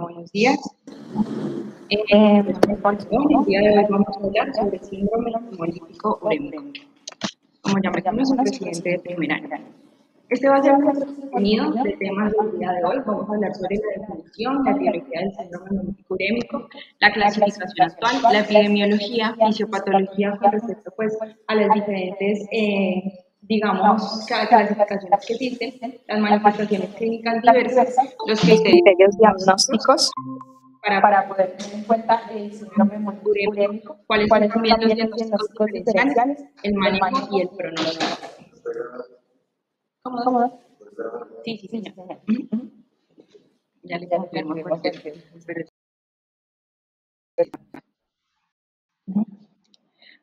buenos días. El día de hoy vamos a hablar sobre el síndrome hemolítico urémico. Como ya me conocen, presidente de primer año. Este va a ser nuestro contenido de temas del día de hoy. Vamos a hablar sobre la definición, la etiología del síndrome hemolítico urémico, la clasificación actual, la epidemiología, fisiopatología con respecto pues, a las diferentes clasificaciones que existen, las manifestaciones clínicas diversas, los criterios diagnósticos para poder tener en cuenta el síndrome urémico, cuáles son también los diagnósticos diferenciales, el manejo y el pronóstico. ¿Cómodo? Sí, señor. Ya le confirmo cualquier.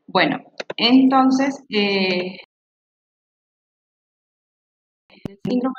Bueno, entonces, el síndrome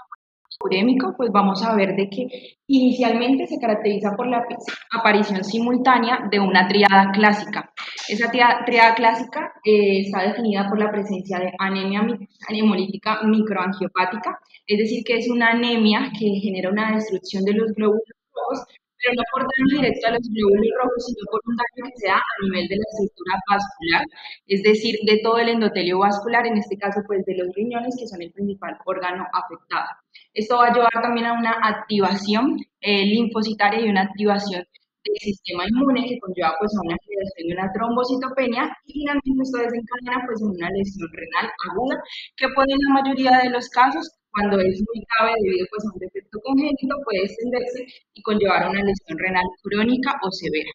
urémico, pues vamos a ver de que inicialmente se caracteriza por la aparición simultánea de una triada clásica. Esa triada clásica está definida por la presencia de anemia hemolítica microangiopática, es decir, que es una anemia que genera una destrucción de los glóbulos rojos, pero no por daño directo a los glóbulos rojos, sino por un daño que se da a nivel de la estructura vascular, es decir, de todo el endotelio vascular, en este caso pues de los riñones, que son el principal órgano afectado. Esto va a llevar también a una activación linfocitaria y una activación del sistema inmune que conlleva pues a una generación de una trombocitopenia y finalmente esto desencadena pues en una lesión renal aguda que puede en la mayoría de los casos, cuando es muy grave debido pues a un defecto congénito, puede extenderse y conllevar a una lesión renal crónica o severa.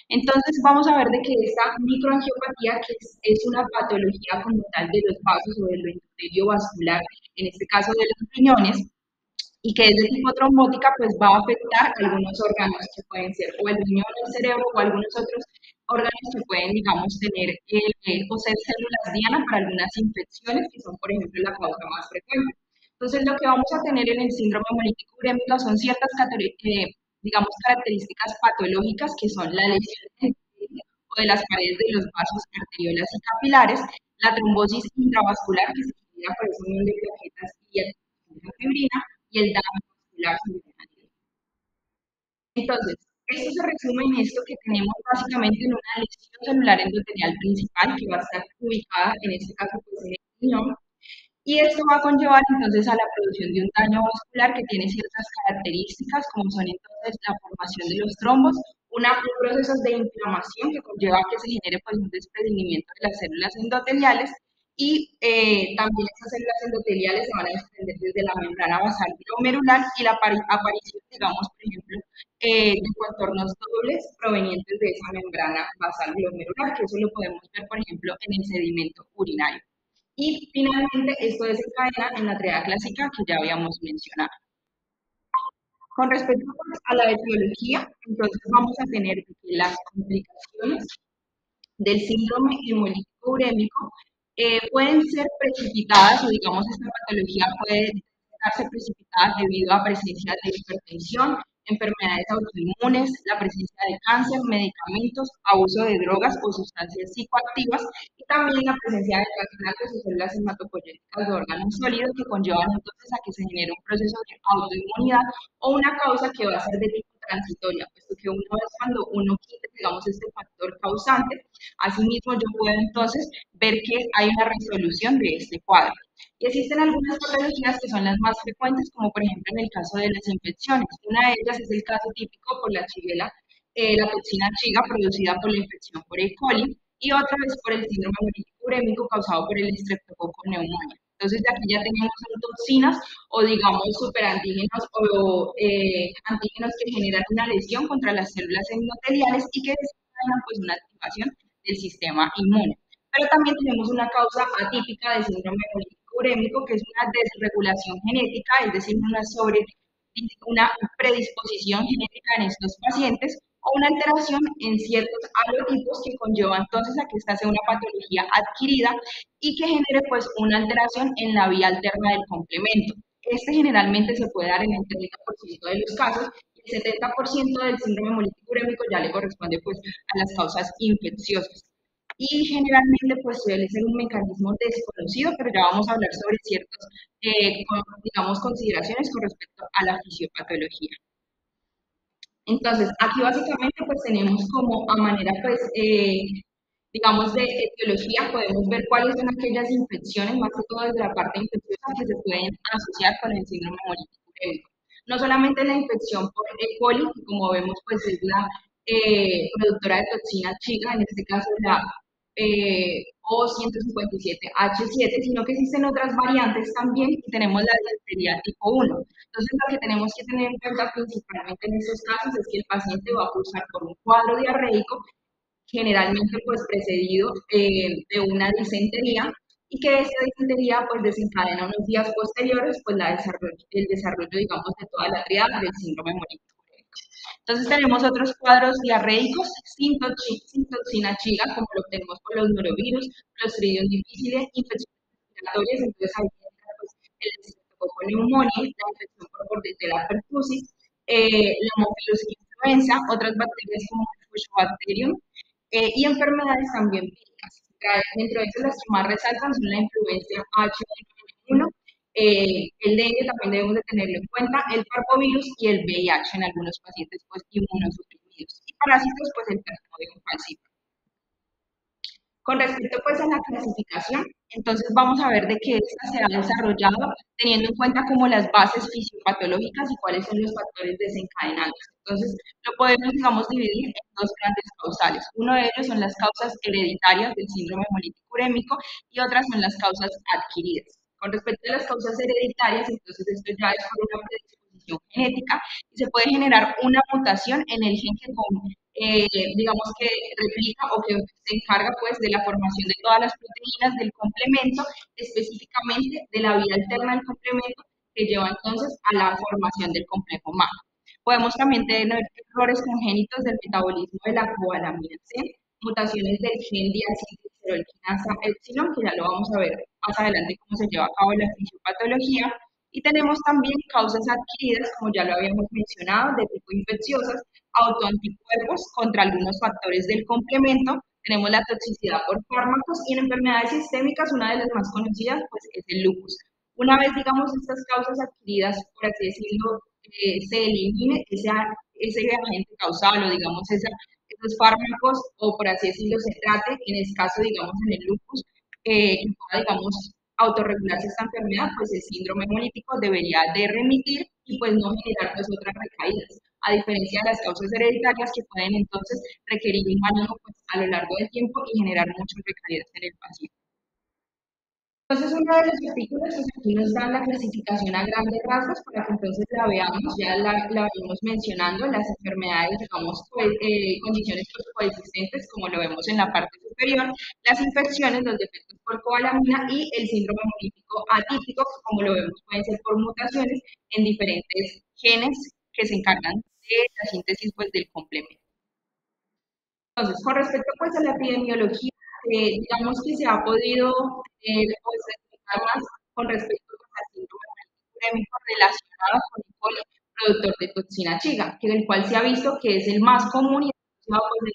Entonces vamos a ver de que esta microangiopatía, que es una patología como tal de los vasos o del endotelio vascular, en este caso de los riñones, y que es de tipo trombótica, pues va a afectar algunos órganos que pueden ser o el riñón o el cerebro o algunos otros órganos que pueden, digamos, tener o ser células diana para algunas infecciones que son, por ejemplo, la causa más frecuente. Entonces, lo que vamos a tener en el síndrome hemolítico urémico son ciertas, digamos, características patológicas que son la lesión o de las paredes de los vasos, arteriolas y capilares, la trombosis intravascular que se genera por esa unión de plaquetas y fibrina, y el daño vascular cerebral. Entonces, esto se resume en esto que tenemos básicamente en una lesión celular endotelial principal que va a estar ubicada, en este caso, pues en el riñón, y esto va a conllevar entonces a la producción de un daño vascular que tiene ciertas características, como son entonces la formación de los trombos, un proceso de inflamación que conlleva que se genere pues, un desprendimiento de las células endoteliales y también esas células endoteliales se van a desprender desde la membrana basal glomerular y la aparición, digamos, por ejemplo, de contornos dobles provenientes de esa membrana basal glomerular, que eso lo podemos ver, por ejemplo, en el sedimento urinario. Y finalmente esto desencadena en la triada clásica que ya habíamos mencionado. Con respecto a la etiología, entonces vamos a tener que las complicaciones del síndrome hemolítico urémico pueden ser precipitadas o digamos esta patología puede darse precipitada debido a presencia de hipertensión, enfermedades autoinmunes, la presencia de cáncer, medicamentos, abuso de drogas o sustancias psicoactivas y también la presencia de trasplantes o células hematopoyéticas de órganos sólidos que conllevan entonces a que se genere un proceso de autoinmunidad o una causa que va a ser de tipo transitoria, puesto que una vez cuando uno quita, digamos, este factor causante, asimismo yo puedo entonces ver que hay una resolución de este cuadro. Y existen algunas patologías que son las más frecuentes, como por ejemplo en el caso de las infecciones. Una de ellas es el caso típico por la shigella, la toxina Shiga producida por la infección por E. coli, y otra vez por el síndrome hemolítico urémico causado por el estreptococo pneumoniae. Entonces, de aquí ya tenemos toxinas o, digamos, superantígenos o antígenos que generan una lesión contra las células endoteliales y que desencadenan pues, una activación del sistema inmune. Pero también tenemos una causa atípica de síndrome hemolítico urémico, que es una desregulación genética, es decir, una predisposición genética en estos pacientes o una alteración en ciertos halotipos que conlleva entonces a que esta sea una patología adquirida y que genere pues una alteración en la vía alterna del complemento. Este generalmente se puede dar en el 30% de los casos y el 70% del síndrome hemolítico urémico ya le corresponde pues a las causas infecciosas. Y generalmente pues suele ser un mecanismo desconocido, pero ya vamos a hablar sobre ciertas, digamos, consideraciones con respecto a la fisiopatología. Entonces, aquí básicamente pues tenemos como a manera pues, digamos, de etiología, podemos ver cuáles son aquellas infecciones, más que todo desde la parte infecciosa, que se pueden asociar con el síndrome hemolítico urémico. No solamente la infección por E. coli, que como vemos pues es la productora de toxina chica, en este caso la O157H7, sino que existen otras variantes también y tenemos la difteria tipo 1. Entonces, lo que tenemos que tener en cuenta principalmente en estos casos es que el paciente va a cursar por un cuadro diarreico, generalmente pues precedido de una disentería, y que esa disentería pues desencadena unos días posteriores pues el desarrollo, digamos, de toda la triada del síndrome hemolítico. Entonces tenemos otros cuadros diarreicos sin toxina chiga, como lo tenemos con los norovirus, Clostridium difficile, infecciones respiratorias. Entonces ahí entra pues, el estreptococo pneumoniae, la infección por Bordetella pertussis, la Haemophilus influenza, otras bacterias como el Fuchobacterium, y enfermedades también víricas. Dentro de esas las que más resaltan son la influencia H1N1, el dengue también debemos de tenerlo en cuenta, el parvovirus y el VIH en algunos pacientes pues, inmunosuprimidos. Y parásitos, pues el plasmodium falciparum. Con respecto pues a la clasificación, entonces vamos a ver de qué esta se ha desarrollado teniendo en cuenta como las bases fisiopatológicas y cuáles son los factores desencadenantes. Entonces lo podemos, digamos, dividir en dos grandes causales. Uno de ellos son las causas hereditarias del síndrome hemolítico urémico y otras son las causas adquiridas. Con respecto a las causas hereditarias, entonces esto ya es por una predisposición genética y se puede generar una mutación en el gen que digamos que replica o que se encarga pues de la formación de todas las proteínas del complemento, específicamente de la vía alterna del complemento que lleva entonces a la formación del complejo MAC. Podemos también tener errores congénitos del metabolismo de la cobalamina C, mutaciones del gen diacilglicerolquinasa epsilon, que ya lo vamos a ver más adelante cómo se lleva a cabo la fisiopatología. Y tenemos también causas adquiridas, como ya lo habíamos mencionado, de tipo infecciosas, autoanticuerpos contra algunos factores del complemento, tenemos la toxicidad por fármacos y en enfermedades sistémicas, una de las más conocidas, pues es el lupus. Una vez, digamos, estas causas adquiridas, por así decirlo, se elimine ese agente causal o, digamos, esos fármacos o, por así decirlo, se trate, en el caso, digamos, en el lupus, que pueda, digamos, autorregularse esta enfermedad, pues el síndrome hemolítico debería de remitir y pues no generar pues otras recaídas, a diferencia de las causas hereditarias que pueden entonces requerir un manejo pues, a lo largo del tiempo y generar muchas recaídas en el paciente. Entonces, uno de los artículos, pues aquí nos dan la clasificación a grandes rasgos para que entonces la veamos, ya la venimos mencionando, las enfermedades, digamos, pues, condiciones pues, coexistentes, como lo vemos en la parte superior, las infecciones, los defectos por cobalamina y el síndrome hemolítico atípico, que como lo vemos pueden ser por mutaciones en diferentes genes que se encargan de la síntesis pues, del complemento. Entonces, con respecto pues, a la epidemiología, digamos que se ha podido pues, explicar más con respecto pues, al síndrome urémico relacionado con el coli productor de toxina chiga, que el cual se ha visto que es el más común y asociado pues,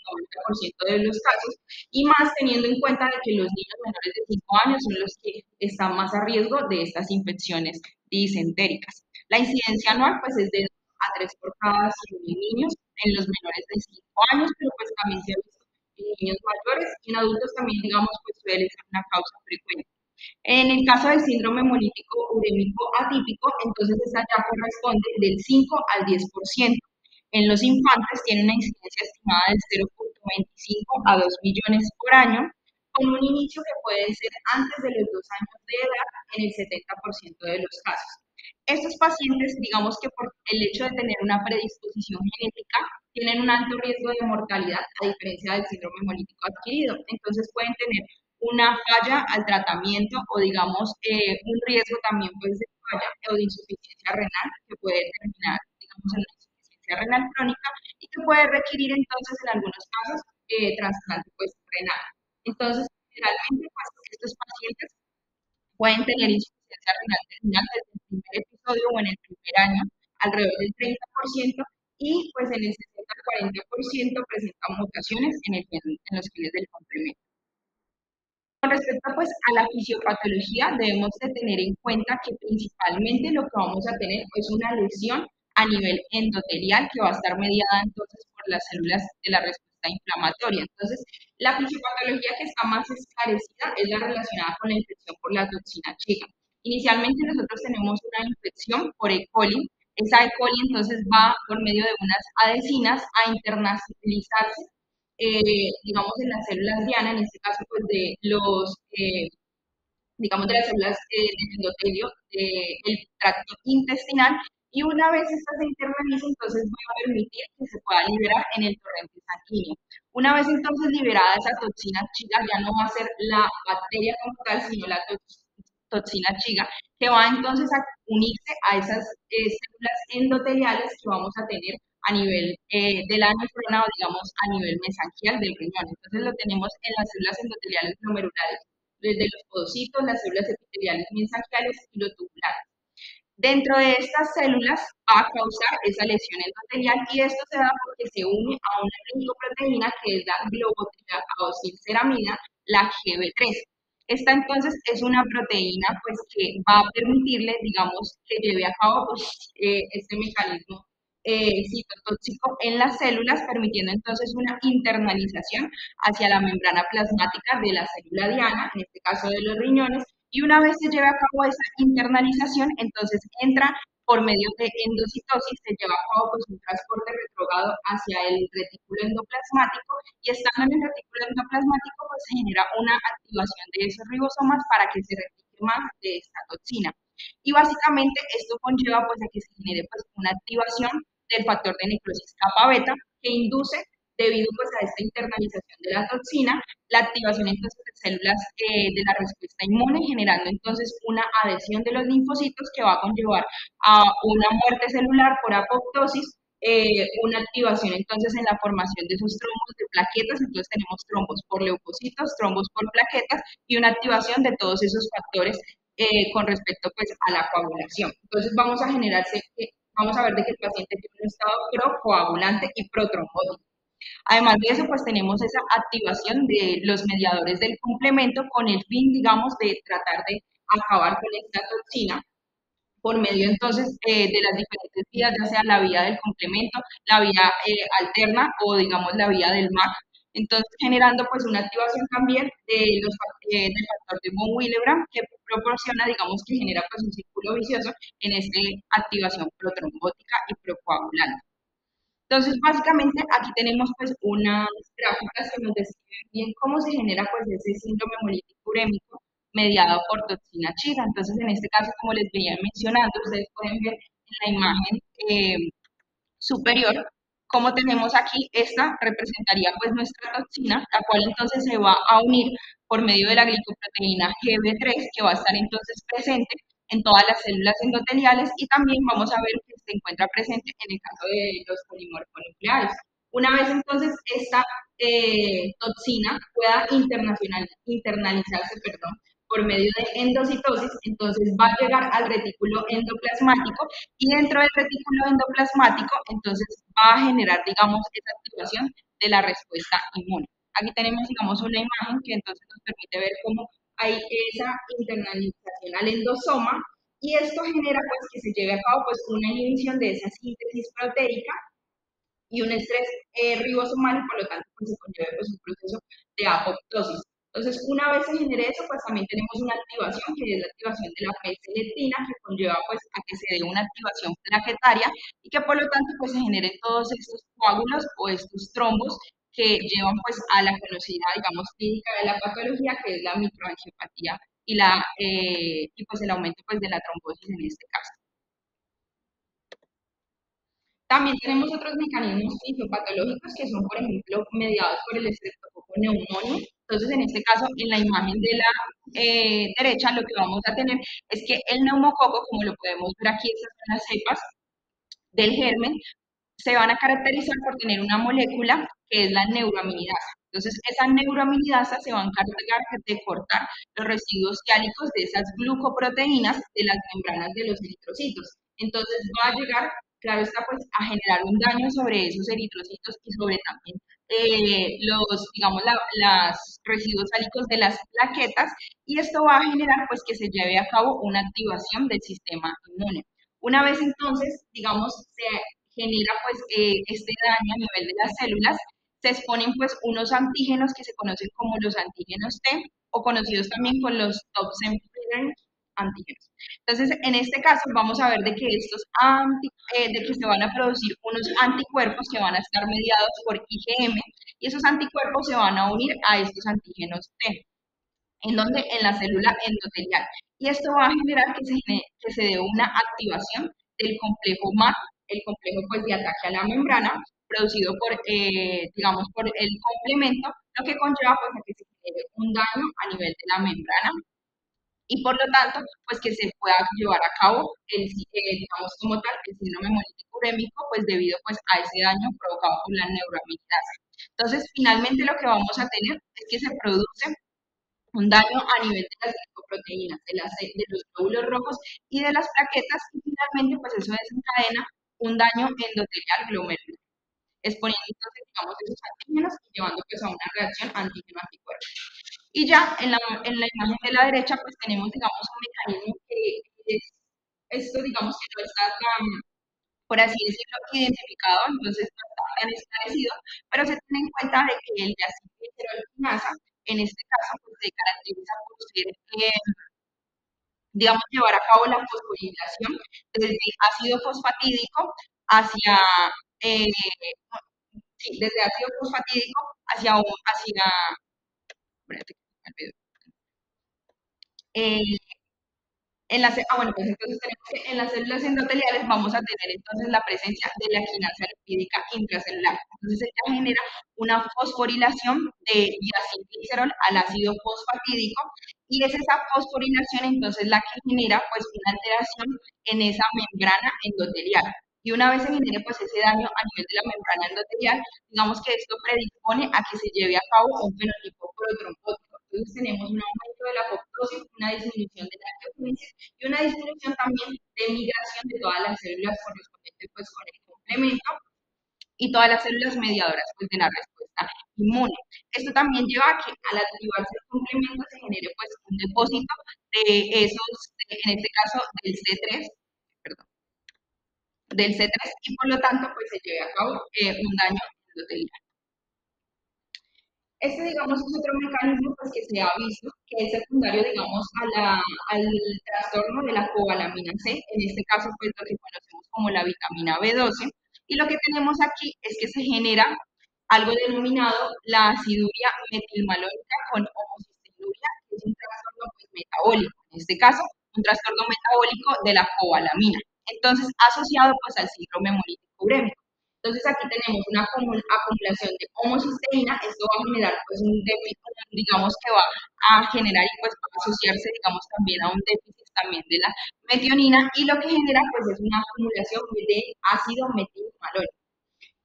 el 90% de los casos, y más teniendo en cuenta de que los niños menores de 5 años son los que están más a riesgo de estas infecciones disentéricas. La incidencia anual pues, es de 2 a 3 por cada 100.000 niños en los menores de 5 años, pero pues también se ha visto en niños mayores y en adultos también, digamos, pues suele ser una causa frecuente. En el caso del síndrome hemolítico urémico atípico, entonces esta ya corresponde del 5 al 10%. En los infantes tiene una incidencia estimada del 0,25 a 2 millones por año, con un inicio que puede ser antes de los 2 años de edad en el 70% de los casos. Estos pacientes, digamos que por el hecho de tener una predisposición genética, tienen un alto riesgo de mortalidad a diferencia del síndrome hemolítico adquirido. Entonces pueden tener una falla al tratamiento o digamos un riesgo también pues de falla o de insuficiencia renal que puede terminar digamos en una insuficiencia renal crónica y que puede requerir entonces en algunos casos trasplante pues renal. Entonces generalmente pues, estos pacientes pueden tener insuficiencia renal terminal desde el primer episodio o en el primer año, alrededor del 30%, y pues en el 60 al 40% presentan mutaciones en los genes del complemento. Con respecto pues, a la fisiopatología, debemos de tener en cuenta que principalmente lo que vamos a tener es una lesión a nivel endotelial que va a estar mediada entonces por las células de la respuesta inflamatoria. Entonces, la fisiopatología que está más esclarecida es la relacionada con la infección por la toxina chica. Inicialmente nosotros tenemos una infección por E. coli. Esa E. coli entonces va por medio de unas adhesinas a internalizarse, digamos, en las células diana, en este caso, pues de los digamos, de las células del endotelio del tracto intestinal, y una vez esta se internaliza, entonces va a permitir que se pueda liberar en el torrente sanguíneo. Una vez entonces liberada esa toxina chiga, ya no va a ser la bacteria como tal, sino la toxina chiga, que va entonces a unirse a esas células endoteliales que vamos a tener a nivel de la nefrona o digamos a nivel mesangial del riñón. Entonces lo tenemos en las células endoteliales glomerulares desde los podocitos, las células epiteliales mesangiales y los tubulares. Dentro de estas células va a causar esa lesión endotelial y esto se da porque se une a una glicoproteína que es la globotriaosilceramida, la GB3. Esta entonces es una proteína pues que va a permitirle, digamos, que lleve a cabo pues, este mecanismo citotóxico en las células, permitiendo entonces una internalización hacia la membrana plasmática de la célula diana, en este caso de los riñones, y una vez se lleve a cabo esa internalización, entonces entra por medio de endocitosis, se lleva a cabo pues, un transporte retrógrado hacia el retículo endoplasmático y estando en el retículo endoplasmático pues se genera una activación de esos ribosomas para que se replique más de esta toxina. Y básicamente esto conlleva pues a que se genere pues una activación del factor de necrosis kappa beta que induce debido pues a esta internalización de la toxina, la activación entonces de células de la respuesta inmune, generando entonces una adhesión de los linfocitos que va a conllevar a una muerte celular por apoptosis, una activación entonces en la formación de esos trombos de plaquetas, entonces tenemos trombos por leucocitos, trombos por plaquetas y una activación de todos esos factores con respecto pues a la coagulación. Entonces vamos a ver de que el paciente tiene un estado procoagulante y protrombótico. Además de eso, pues tenemos esa activación de los mediadores del complemento con el fin, digamos, de tratar de acabar con esta toxina por medio entonces de las diferentes vías, ya sea la vía del complemento, la vía alterna o digamos la vía del MAC. Entonces, generando pues una activación también del factor de von Willebrand que proporciona, digamos, que genera pues un círculo vicioso en esta activación protrombótica y procoagulante. Entonces, básicamente, aquí tenemos pues unas gráficas que nos describen bien cómo se genera pues ese síndrome hemolítico urémico mediado por toxina chica. Entonces, en este caso, como les venía mencionando, ustedes pueden ver en la imagen superior cómo tenemos aquí, esta representaría pues nuestra toxina, la cual entonces se va a unir por medio de la glicoproteína GB3, que va a estar entonces presente en todas las células endoteliales y también vamos a ver que se encuentra presente en el caso de los polimorfonucleares. Una vez entonces esta toxina pueda internalizarse, perdón, por medio de endocitosis, entonces va a llegar al retículo endoplasmático y dentro del retículo endoplasmático entonces va a generar, digamos, esa activación de la respuesta inmune. Aquí tenemos, digamos, una imagen que entonces nos permite ver cómo hay esa internalización al endosoma y esto genera pues que se lleve a cabo pues una inhibición de esa síntesis proteica y un estrés ribosomal y por lo tanto pues, se conlleva pues, un proceso de apoptosis. Entonces, una vez se genere eso, pues también tenemos una activación, que es la activación de la P-selectina, que conlleva pues a que se dé una activación plaquetaria y que por lo tanto pues se generen todos estos coágulos o estos trombos que llevan pues a la conocida, digamos, clínica de la patología, que es la microangiopatía y pues el aumento pues de la trombosis en este caso. También tenemos otros mecanismos fisiopatológicos que son, por ejemplo, mediados por el estreptococo pneumoniae. Entonces, en este caso, en la imagen de la derecha, lo que vamos a tener es que el neumococo, como lo podemos ver aquí, estas son las cepas del germen, se van a caracterizar por tener una molécula que es la neuroaminidasa. Entonces, esa neuroaminidasa se va a encargar de cortar los residuos diálicos de esas glucoproteínas de las membranas de los eritrocitos. Entonces, va a llegar, claro está, pues, a generar un daño sobre esos eritrocitos y sobre también digamos, los residuos diálicos de las plaquetas, y esto va a generar, pues, que se lleve a cabo una activación del sistema inmune. Una vez entonces, digamos, se genera pues este daño a nivel de las células, se exponen pues unos antígenos que se conocen como los antígenos T o conocidos también con los Thompson-Friedrich antígenos. Entonces, en este caso vamos a ver de que de que se van a producir unos anticuerpos que van a estar mediados por IgM y esos anticuerpos se van a unir a estos antígenos T. ¿En donde? En la célula endotelial. Y esto va a generar que se dé una activación del complejo MAC, el complejo pues, de ataque a la membrana, producido por, digamos, por el complemento, lo que conlleva pues, a que se genere un daño a nivel de la membrana y por lo tanto, pues que se pueda llevar a cabo digamos como tal, el síndrome hemolítico urémico, pues debido pues a ese daño provocado por la neuroamilasa. Entonces, finalmente lo que vamos a tener es que se produce un daño a nivel de las glicoproteínas, de los glóbulos rojos y de las plaquetas, y finalmente pues eso desencadena un daño endotelial glomerular, exponiendo entonces, digamos, esos antígenos y llevando pues a una reacción antígeno-anticuerpo. Y ya en la imagen de la derecha pues tenemos, digamos, un mecanismo que es, esto digamos que no está tan, por así decirlo, identificado, entonces no está tan esclarecido, pero se tiene en cuenta de que el diacilglicerolquinasa, en este caso, pues se caracteriza por ser, digamos, llevar a cabo la fosforilación desde ácido fosfatídico hacia, eh, sí, desde ácido fosfatídico hacia, espérate, me olvidó. Eh, bueno, pues entonces tenemos que en las células endoteliales vamos a tener entonces la presencia de la quinasa lipídica intracelular. Entonces ella genera una fosforilación de diacilglicerol al ácido fosfatídico y es esa fosforilación entonces la que genera pues una alteración en esa membrana endotelial. Y una vez se genere pues ese daño a nivel de la membrana endotelial, digamos que esto predispone a que se lleve a cabo un fenotipo protrombótico. Entonces tenemos un aumento de la apoptosis, una disminución de la angiogenesis y una disminución también de migración de todas las células correspondientes pues con el complemento y todas las células mediadoras pues, de la respuesta inmune. Esto también lleva a que al activarse el complemento se genere pues un depósito de esos, en este caso del C3, perdón, del C3 y por lo tanto pues se lleve a cabo un daño endotelial. Este, digamos, es otro mecanismo pues, que se ha visto, que es secundario, digamos, al trastorno de la cobalamina C, en este caso, pues, lo que conocemos como la vitamina B12, y lo que tenemos aquí es que se genera algo denominado la aciduria metilmalónica con homocisteínuria, que es un trastorno pues, metabólico, en este caso, un trastorno metabólico de la cobalamina, entonces, asociado pues, al síndrome hemolítico urémico. Entonces aquí tenemos una acumulación de homocisteína, esto va a generar pues un déficit, digamos que va a generar y pues va a asociarse digamos también a un déficit también de la metionina y lo que genera pues es una acumulación de ácido metilmalónico.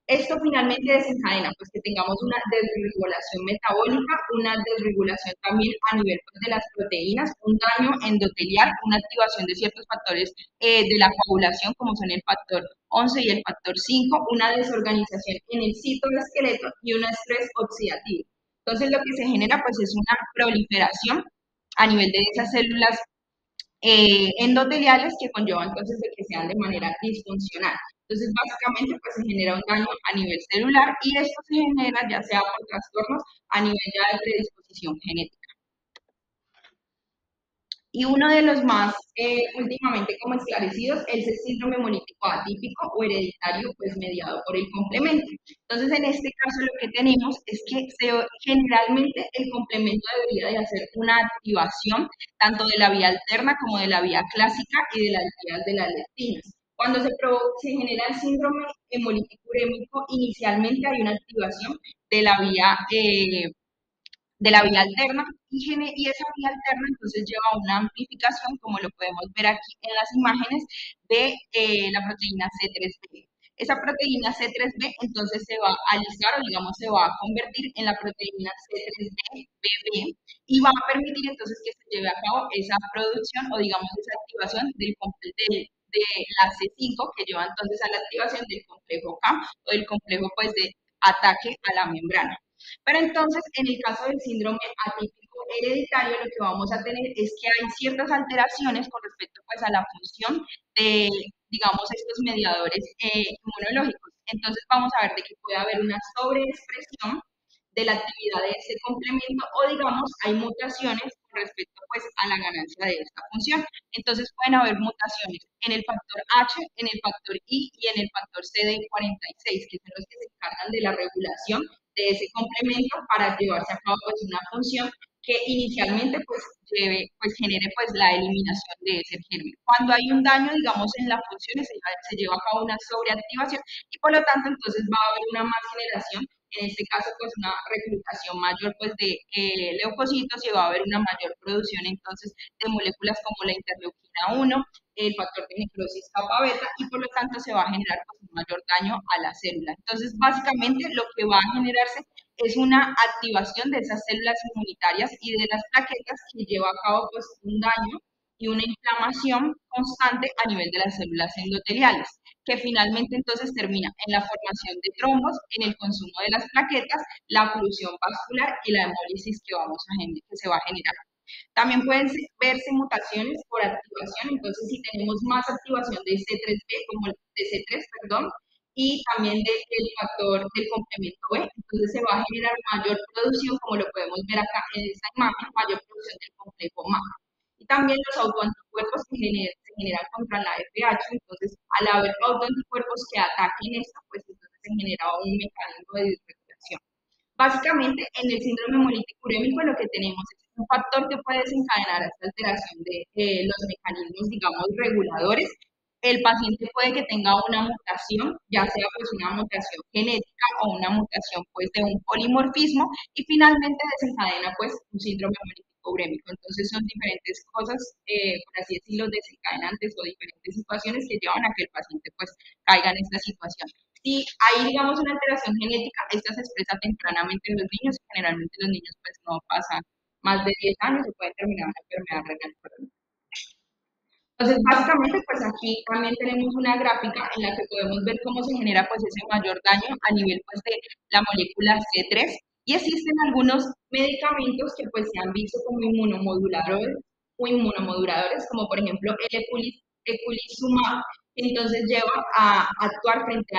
Esto finalmente desencadena pues que tengamos una desregulación metabólica, una desregulación también a nivel pues, de las proteínas, un daño endotelial, una activación de ciertos factores de la coagulación como son el factor 11 y el factor 5, una desorganización en el citoesqueleto y un estrés oxidativo. Entonces lo que se genera pues es una proliferación a nivel de esas células endoteliales que conllevan entonces de que sean de manera disfuncional. Entonces, básicamente, pues se genera un daño a nivel celular y esto se genera ya sea por trastornos a nivel ya de predisposición genética. Y uno de los más últimamente como esclarecidos es el síndrome hemolítico atípico o hereditario, pues mediado por el complemento. Entonces, en este caso lo que tenemos es que generalmente el complemento debería de hacer una activación tanto de la vía alterna como de la vía clásica y de las vías de las leptinas. Cuando se genera el síndrome hemolítico urémico, inicialmente hay una activación de la vía alterna y esa vía alterna entonces lleva a una amplificación, como lo podemos ver aquí en las imágenes, de la proteína C3b. Esa proteína C3b entonces se va a alisar o digamos se va a convertir en la proteína C3b-BB y va a permitir entonces que se lleve a cabo esa producción o digamos esa activación de la C5 que lleva entonces a la activación del complejo K o del complejo pues de ataque a la membrana. Pero entonces, en el caso del síndrome atípico hereditario, lo que vamos a tener es que hay ciertas alteraciones con respecto pues, a la función de, digamos, estos mediadores inmunológicos. Entonces vamos a ver de que puede haber una sobreexpresión de la actividad de ese complemento o digamos hay mutaciones con respecto pues a la ganancia de esta función. Entonces pueden haber mutaciones en el factor H, en el factor I y en el factor CD46, que son los que se encargan de la regulación de ese complemento para llevarse a cabo pues una función que inicialmente pues genere pues la eliminación de ese germen. Cuando hay un daño, digamos, en las funciones, se lleva a cabo una sobreactivación y por lo tanto entonces va a haber una más generación, en este caso pues una reclutación mayor pues de leucocitos y va a haber una mayor producción entonces de moléculas como la interleuquina 1, el factor de necrosis kappa beta y por lo tanto se va a generar pues, un mayor daño a la célula. Entonces básicamente lo que va a generarse es una activación de esas células inmunitarias y de las plaquetas que lleva a cabo pues, un daño y una inflamación constante a nivel de las células endoteliales, que finalmente entonces termina en la formación de trombos, en el consumo de las plaquetas, la oclusión vascular y la hemólisis que se va a generar. También pueden verse mutaciones por activación, entonces si tenemos más activación de C3B, como de C3, perdón, y también del factor del complemento B, entonces se va a generar mayor producción, como lo podemos ver acá en esta imagen, mayor producción del complejo MAC. Y también los autoanticuerpos se generan contra la FH, entonces al haber autoanticuerpos que ataquen esto, pues entonces se genera un mecanismo de disregulación. Básicamente, en el síndrome hemolítico urémico lo que tenemos es un factor que puede desencadenar esta alteración de los mecanismos, digamos, reguladores. El paciente puede que tenga una mutación, ya sea pues una mutación genética o una mutación pues de un polimorfismo y finalmente desencadena pues un síndrome hemolítico urémico. Entonces son diferentes cosas, por así decirlo, desencadenantes o diferentes situaciones que llevan a que el paciente pues caiga en esta situación. Si hay, digamos, una alteración genética, esta se expresa tempranamente en los niños, generalmente los niños pues no pasan más de 10 años y pueden terminar una enfermedad renal crónica. Entonces, básicamente, pues aquí también tenemos una gráfica en la que podemos ver cómo se genera pues ese mayor daño a nivel pues de la molécula C3 y existen algunos medicamentos que pues se han visto como inmunomoduladores como por ejemplo el eculizumab, que entonces lleva a actuar frente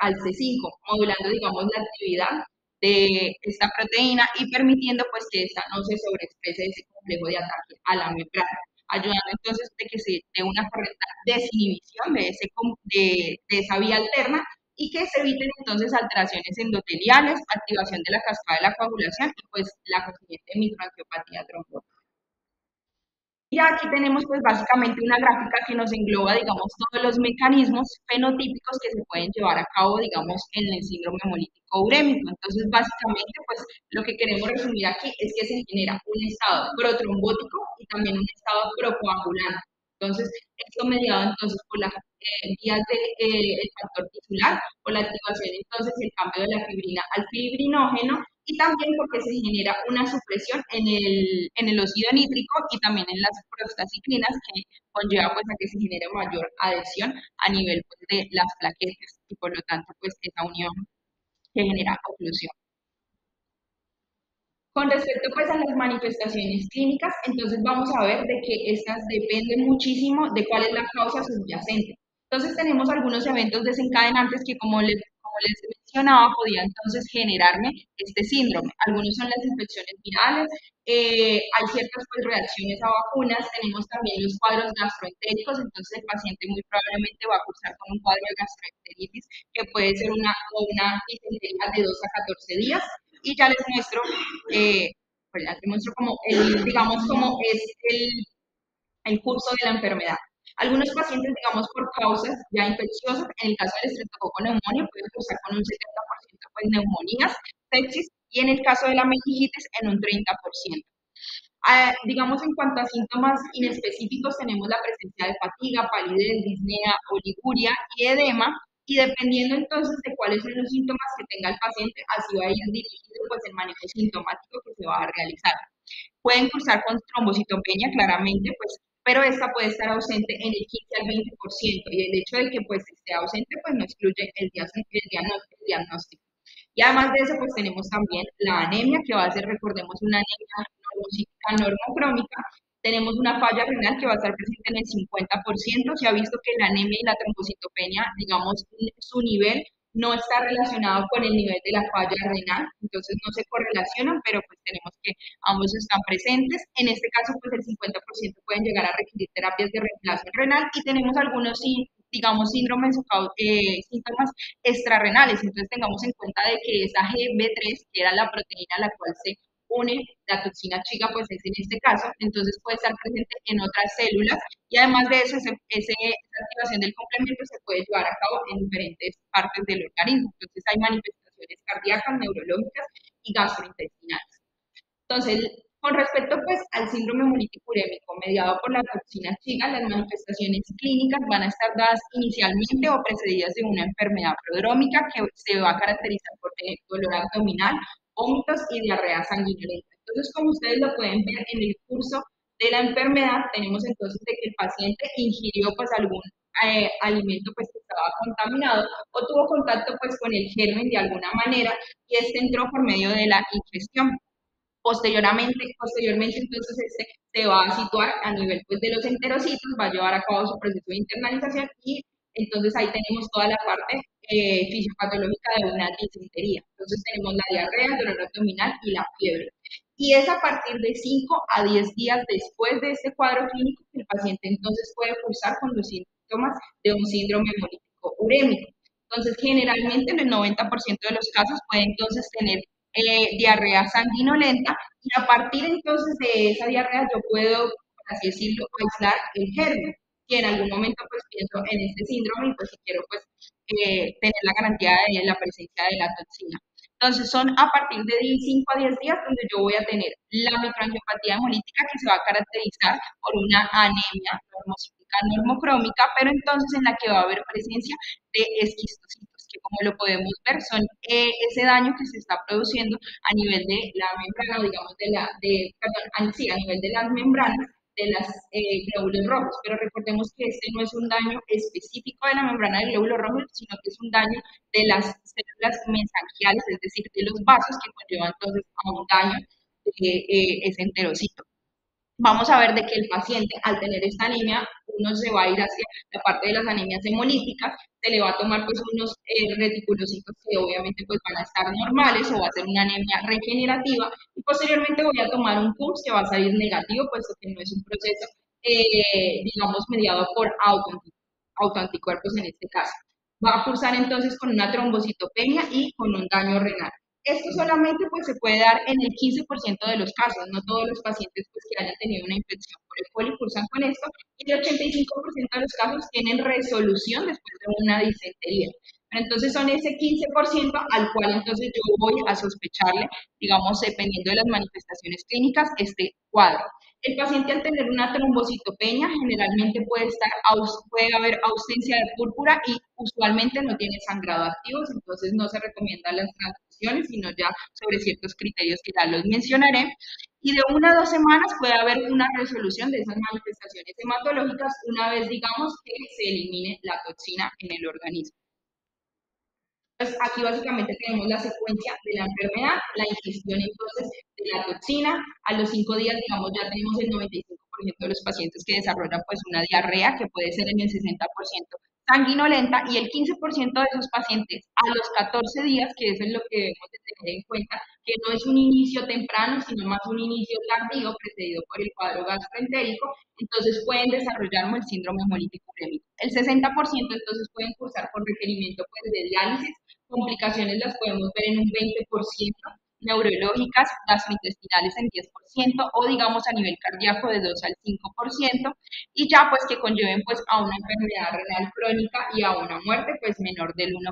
al C5, modulando digamos la actividad de esta proteína y permitiendo pues que esta no se sobreexprese ese complejo de ataque a la membrana, ayudando entonces de que se dé una correcta desinhibición de esa vía alterna y que se eviten entonces alteraciones endoteliales, activación de la cascada de la coagulación y pues la consiguiente microangiopatía trombótica. Y aquí tenemos pues básicamente una gráfica que nos engloba, digamos, todos los mecanismos fenotípicos que se pueden llevar a cabo, digamos, en el síndrome hemolítico urémico. Entonces, básicamente, pues lo que queremos resumir aquí es que se genera un estado protrombótico y también un estado procoagulante. Entonces, esto mediado entonces por las vías del factor tisular, por la activación entonces y el cambio de la fibrina al fibrinógeno y también porque se genera una supresión en el óxido nítrico y también en las prostaciclinas que conlleva pues a que se genere mayor adhesión a nivel pues, de las plaquetas y por lo tanto pues esa unión que genera oclusión. Con respecto pues a las manifestaciones clínicas, entonces vamos a ver de que estas dependen muchísimo de cuál es la causa subyacente. Entonces tenemos algunos eventos desencadenantes que como les mencionaba podían entonces generarme este síndrome. Algunos son las infecciones virales, hay ciertas pues, reacciones a vacunas, tenemos también los cuadros gastroentéricos, entonces el paciente muy probablemente va a cursar con un cuadro de gastroenteritis que puede ser una disentería de 2 a 14 días y ya les muestro, pues ya les muestro como digamos, como es el curso de la enfermedad. Algunos pacientes, digamos, por causas ya infecciosas, en el caso del estreptococo neumonio, pueden cursar con un 70% pues, neumonías, sepsis, y en el caso de la meningitis, en un 30%. Digamos, en cuanto a síntomas inespecíficos, tenemos la presencia de fatiga, palidez, disnea, oliguria y edema, y dependiendo entonces de cuáles son los síntomas que tenga el paciente, así va a ir dirigido pues, el manejo sintomático que se va a realizar. Pueden cursar con trombocitopenia, claramente, pues, pero esta puede estar ausente en el 15 al 20%, y el hecho de que pues, esté ausente pues, no excluye el diagnóstico. Y además de eso, pues tenemos también la anemia, que va a ser, recordemos, una anemia normocítica normocrónica. tenemos una falla renal que va a estar presente en el 50%. Se ha visto que la anemia y la trombocitopenia, digamos, su nivel no está relacionado con el nivel de la falla renal, entonces no se correlacionan, pero pues tenemos que ambos están presentes. En este caso, pues el 50% pueden llegar a requerir terapias de reemplazo renal y tenemos algunos, digamos, síndromes o síntomas extrarrenales. Entonces tengamos en cuenta de que esa GB3, que era la proteína a la cual se une la toxina chiga, pues es en este caso, entonces puede estar presente en otras células y además de eso, esa activación del complemento se puede llevar a cabo en diferentes partes del organismo. Entonces hay manifestaciones cardíacas, neurológicas y gastrointestinales. Entonces, con respecto pues al síndrome hemolítico urémico mediado por la toxina chiga, las manifestaciones clínicas van a estar dadas inicialmente o precedidas de una enfermedad prodrómica que se va a caracterizar por tener dolor abdominal, vómitos y diarrea sanguinolenta. Entonces, como ustedes lo pueden ver en el curso de la enfermedad, tenemos entonces de que el paciente ingirió pues algún alimento pues que estaba contaminado o tuvo contacto pues con el germen de alguna manera y este entró por medio de la ingestión. Posteriormente entonces se va a situar a nivel pues, de los enterocitos, va a llevar a cabo su proceso de internalización y entonces ahí tenemos toda la parte fisiopatológica de una disentería. Entonces tenemos la diarrea, el dolor abdominal y la fiebre. Y es a partir de 5 a 10 días después de este cuadro clínico que el paciente entonces puede cursar con los síntomas de un síndrome hemolítico urémico. Entonces, generalmente en el 90% de los casos puede entonces tener diarrea sanguinolenta y a partir entonces de esa diarrea yo puedo, por así decirlo, aislar el germen, que en algún momento pues pienso en este síndrome y pues si quiero pues tener la garantía de la presencia de la toxina. Entonces son a partir de 5 a 10 días donde yo voy a tener la microangiopatía hemolítica que se va a caracterizar por una anemia normocítica normocrómica, pero entonces en la que va a haber presencia de esquistocitos, que como lo podemos ver son ese daño que se está produciendo a nivel de la membrana, digamos, perdón, sí, a nivel de las membranas de las glóbulos rojos, pero recordemos que este no es un daño específico de la membrana del glóbulo rojo, sino que es un daño de las células mesangiales, es decir, de los vasos que conllevan entonces a un daño de ese enterocito. Vamos a ver de que el paciente, al tener esta anemia, uno se va a ir hacia la parte de las anemias hemolíticas, se le va a tomar pues unos reticulocitos que obviamente pues van a estar normales o va a ser una anemia regenerativa y posteriormente voy a tomar un CUMS que va a salir negativo, puesto que no es un proceso, digamos, mediado por autoanticuerpos en este caso. Va a cursar entonces con una trombocitopenia y con un daño renal. Esto solamente pues, se puede dar en el 15% de los casos, no todos los pacientes pues, que hayan tenido una infección por el coli cursan con esto, y el 85% de los casos tienen resolución después de una disentería. Pero entonces son ese 15% al cual entonces yo voy a sospecharle, digamos, dependiendo de las manifestaciones clínicas, este cuadro. El paciente al tener una trombocitopenia generalmente puede haber ausencia de púrpura y usualmente no tiene sangrado activo, entonces no se recomiendan las transfusiones, sino ya sobre ciertos criterios que ya los mencionaré. Y de 1 a 2 semanas puede haber una resolución de esas manifestaciones hematológicas una vez, digamos, que se elimine la toxina en el organismo. Entonces, aquí básicamente tenemos la secuencia de la enfermedad, la ingestión entonces de la toxina. A los 5 días, digamos, ya tenemos el 95% de los pacientes que desarrollan pues una diarrea que puede ser en el 60% sanguinolenta y el 15% de esos pacientes a los 14 días, que eso es lo que debemos de tener en cuenta, que no es un inicio temprano, sino más un inicio tardío precedido por el cuadro gastroentérico, entonces pueden desarrollar el síndrome hemolítico urémico. El 60% entonces pueden cursar con requerimiento pues, de diálisis. Complicaciones las podemos ver en un 20%, neurológicas, gastrointestinales en 10% o digamos a nivel cardíaco de 2 al 5% y ya pues que conlleven pues a una enfermedad renal crónica y a una muerte pues menor del 1%.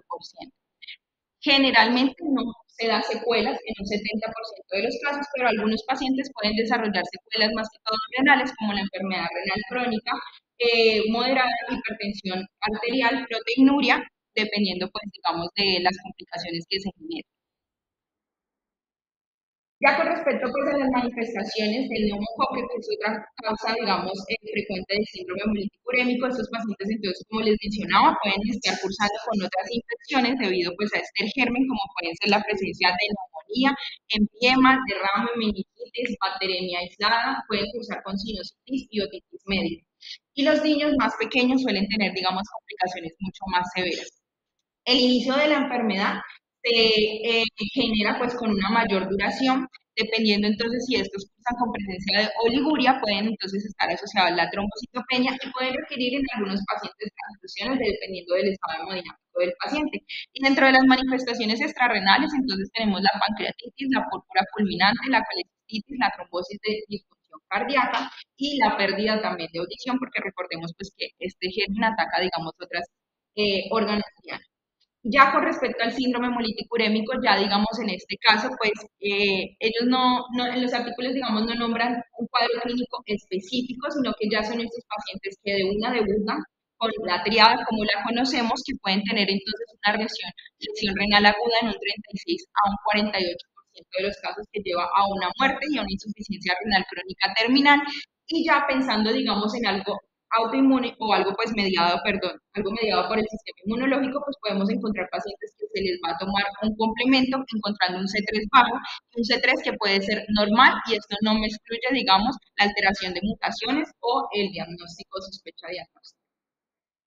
Generalmente no se da secuelas en un 70% de los casos, pero algunos pacientes pueden desarrollar secuelas más que todo renales, como la enfermedad renal crónica, moderada, hipertensión arterial, proteinuria, dependiendo, pues, digamos, de las complicaciones que se generen. Ya con respecto pues, a las manifestaciones del neumocoque, que es otra causa, digamos, frecuente del síndrome hemolítico urémico, estos pacientes, entonces, como les mencionaba, pueden estar cursando con otras infecciones debido pues, a este germen, como pueden ser la presencia de neumonía, empiema, derrame, meningitis, hepatitis, bacteremia aislada, pueden cursar con sinusitis y otitis media. Y los niños más pequeños suelen tener, digamos, complicaciones mucho más severas. El inicio de la enfermedad se genera pues con una mayor duración, dependiendo entonces si estos cursan con presencia de oliguria, pueden entonces estar asociados a la trombocitopenia y pueden requerir en algunos pacientes transfusiones dependiendo del estado hemodinámico del paciente. Y dentro de las manifestaciones extrarrenales, entonces tenemos la pancreatitis, la púrpura fulminante, la colecistitis, la trombosis de disfunción cardíaca y la pérdida también de audición, porque recordemos pues que este germen ataca, digamos, otras órganos. Ya con respecto al síndrome hemolítico urémico, ya digamos en este caso, pues ellos en los artículos, digamos, no nombran un cuadro clínico específico, sino que ya son estos pacientes que de una debutan con la triada como la conocemos, que pueden tener entonces una lesión renal aguda en un 36 a un 48% de los casos que lleva a una muerte y a una insuficiencia renal crónica terminal. Y ya pensando, digamos, en algo autoinmune o algo pues mediado, perdón, algo mediado por el sistema inmunológico, pues podemos encontrar pacientes que se les va a tomar un complemento encontrando un C3 bajo y un C3 que puede ser normal y esto no me excluye, digamos, la alteración de mutaciones o el diagnóstico sospecha diagnóstico.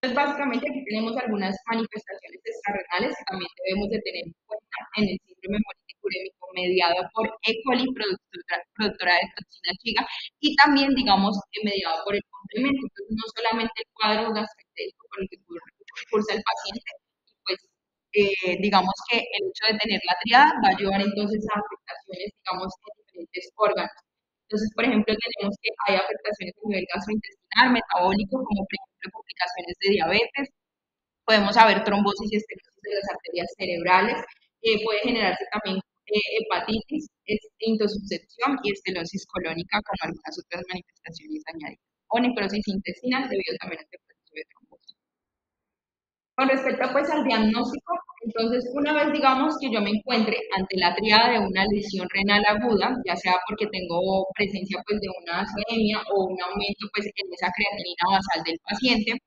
Entonces, básicamente aquí tenemos algunas manifestaciones extrarrenales que también debemos de tener en cuenta en el síndrome hemolítico urémico mediado por E. coli, productora de toxina chiga, y también, digamos, mediado por el complemento. Entonces, no solamente el cuadro gastroenterico por el que cursa el paciente, pues digamos que el hecho de tener la triada va a ayudar entonces a afectaciones, digamos, en diferentes órganos. Entonces, por ejemplo, tenemos que hay afectaciones a nivel gastrointestinal, metabólico, como por ejemplo complicaciones de diabetes. Podemos haber trombosis y estenosis de las arterias cerebrales. Puede generarse también hepatitis, intussuscepción y estenosis colónica, como algunas otras manifestaciones añadidas. O necrosis intestinal debido también a este proceso de trombosis. Con respecto pues al diagnóstico, entonces una vez digamos que yo me encuentre ante la triada de una lesión renal aguda, ya sea porque tengo presencia pues de una anemia o un aumento pues en esa creatinina basal del paciente,